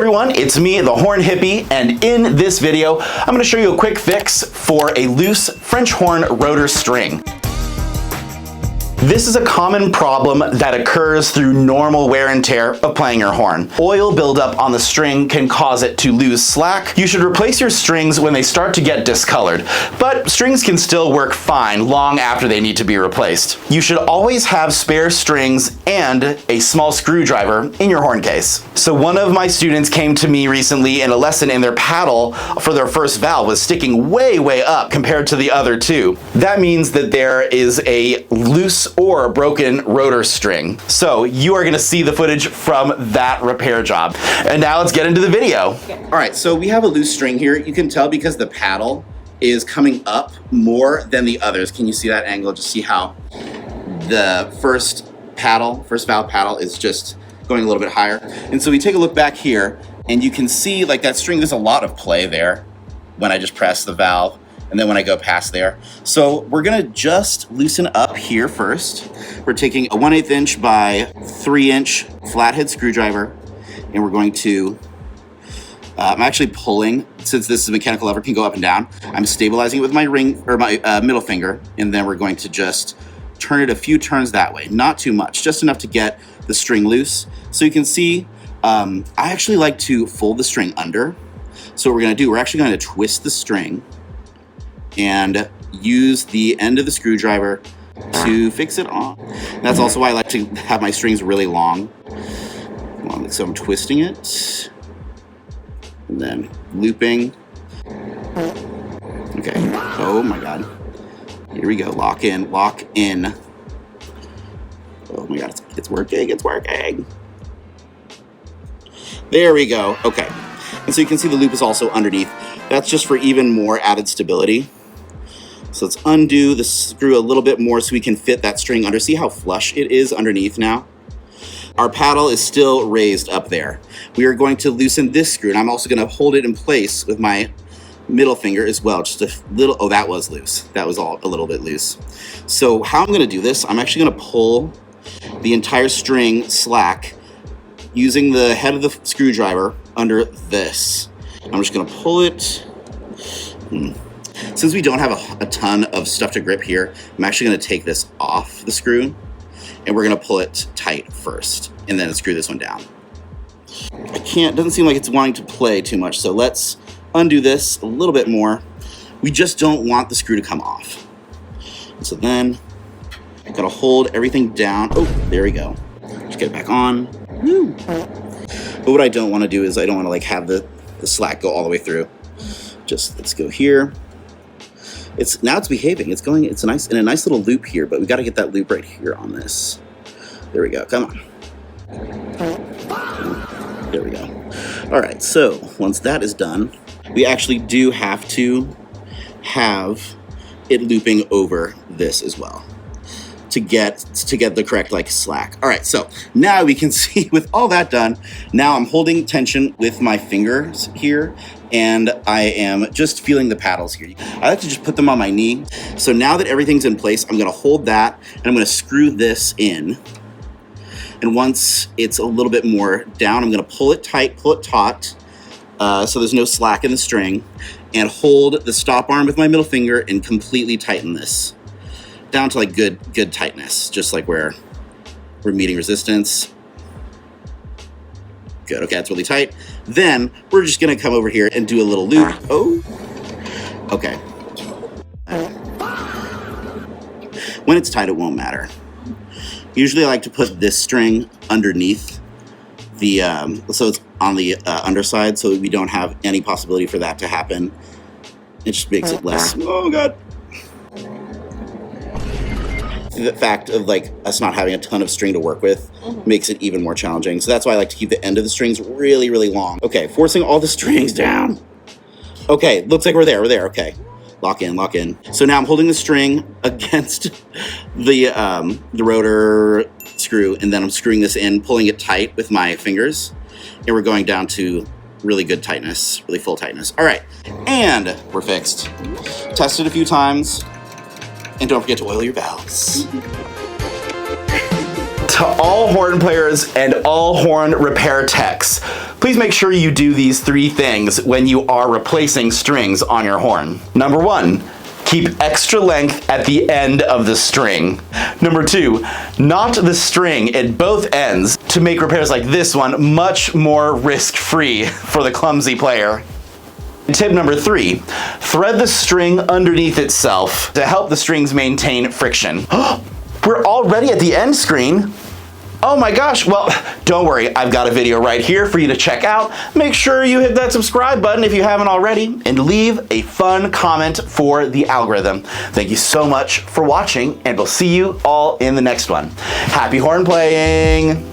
everyone, it's me, the Horn Hippie, and in this video, I'm going to show you a quick fix for a loose French horn rotor string. This is a common problem that occurs through normal wear and tear of playing your horn. Oil buildup on the string can cause it to lose slack. You should replace your strings when they start to get discolored, but strings can still work fine long after they need to be replaced. You should always have spare strings and a small screwdriver in your horn case. So one of my students came to me recently in a lesson in their paddle for their first valve was sticking way up compared to the other two. That means that there is a loose or a broken rotor string. So you are gonna see the footage from that repair job. And now let's get into the video. All right, so we have a loose string here. You can tell because the paddle is coming up more than the others. Can you see that angle? Just see how the first valve paddle is just going a little bit higher. And so we take a look back here and you can see like that string, there's a lot of play there when I just press the valve. And then when I go past there. So we're gonna just loosen up here first. We're taking a 1/8 inch by 3 inch flathead screwdriver, and we're going to, I'm actually pulling, since this is a mechanical lever, can go up and down. I'm stabilizing it with my ring, or my middle finger, and then we're going to just turn it a few turns that way. Not too much, just enough to get the string loose. So you can see, I actually like to fold the string under. So what we're gonna do, we're actually gonna twist the string and use the end of the screwdriver to fix it on. That's also why I like to have my strings really long. So I'm twisting it and then looping. Okay, oh my God. Here we go, lock in. Oh my God, it's working. There we go, okay. And so you can see the loop is also underneath. That's just for even more added stability. So let's undo the screw a little bit more so we can fit that string under. See how flush it is underneath now? Our paddle is still raised up there. We are going to loosen this screw, and I'm also gonna hold it in place with my middle finger as well. Just a little, oh, that was loose. That was all a little bit loose. So how I'm gonna do this, I'm actually gonna pull the entire string slack using the head of the screwdriver under this. I'm just gonna pull it. Since we don't have a ton of stuff to grip here, I'm actually gonna take this off the screw and we're gonna pull it tight first and then screw this one down. Doesn't seem like it's wanting to play too much, so let's undo this a little bit more. We just don't want the screw to come off. So then, I gotta hold everything down. Oh, there we go. Just get it back on. Woo. But what I don't wanna do is I don't wanna like have the slack go all the way through. Just, let's go here. Now it's behaving. It's in a nice little loop here, but we got to get that loop right here on this. There we go. Come on. There we go. All right. So once that is done, we actually do have to have it looping over this as well to get the correct like slack. All right. So now we can see with all that done, now I'm holding tension with my fingers here. And I am just feeling the paddles here. I like to just put them on my knee. So now that everything's in place, I'm gonna hold that and I'm gonna screw this in. And once it's a little bit more down, I'm gonna pull it tight, pull it taut, so there's no slack in the string, and hold the stop arm with my middle finger and completely tighten this down to like good tightness, just like where we're meeting resistance. Good, okay, that's really tight. Then we're just gonna come over here and do a little loop. Oh, okay. When it's tight, it won't matter. Usually I like to put this string underneath the, so it's on the underside so we don't have any possibility for that to happen. It just makes it less, oh God. The fact of like us not having a ton of string to work with makes it even more challenging. So that's why I like to keep the end of the strings really long. Okay, forcing all the strings down. Okay, looks like we're there, okay. Lock in. So now I'm holding the string against the rotor screw, and then I'm screwing this in, pulling it tight with my fingers, and we're going down to really good tightness, really full tightness. All right, and we're fixed. Tested a few times. And don't forget to oil your valves. to all horn players and all horn repair techs. Please make sure you do these 3 things when you are replacing strings on your horn. Number 1, keep extra length at the end of the string. Number 2, knot the string at both ends to make repairs like this one much more risk-free for the clumsy player. Tip number 3, thread the string underneath itself to help the strings maintain friction. We're already at the end screen. Oh my gosh, well, don't worry, I've got a video right here for you to check out. Make sure you hit that subscribe button if you haven't already, and leave a fun comment for the algorithm. Thank you so much for watching, and we'll see you all in the next one. Happy horn playing!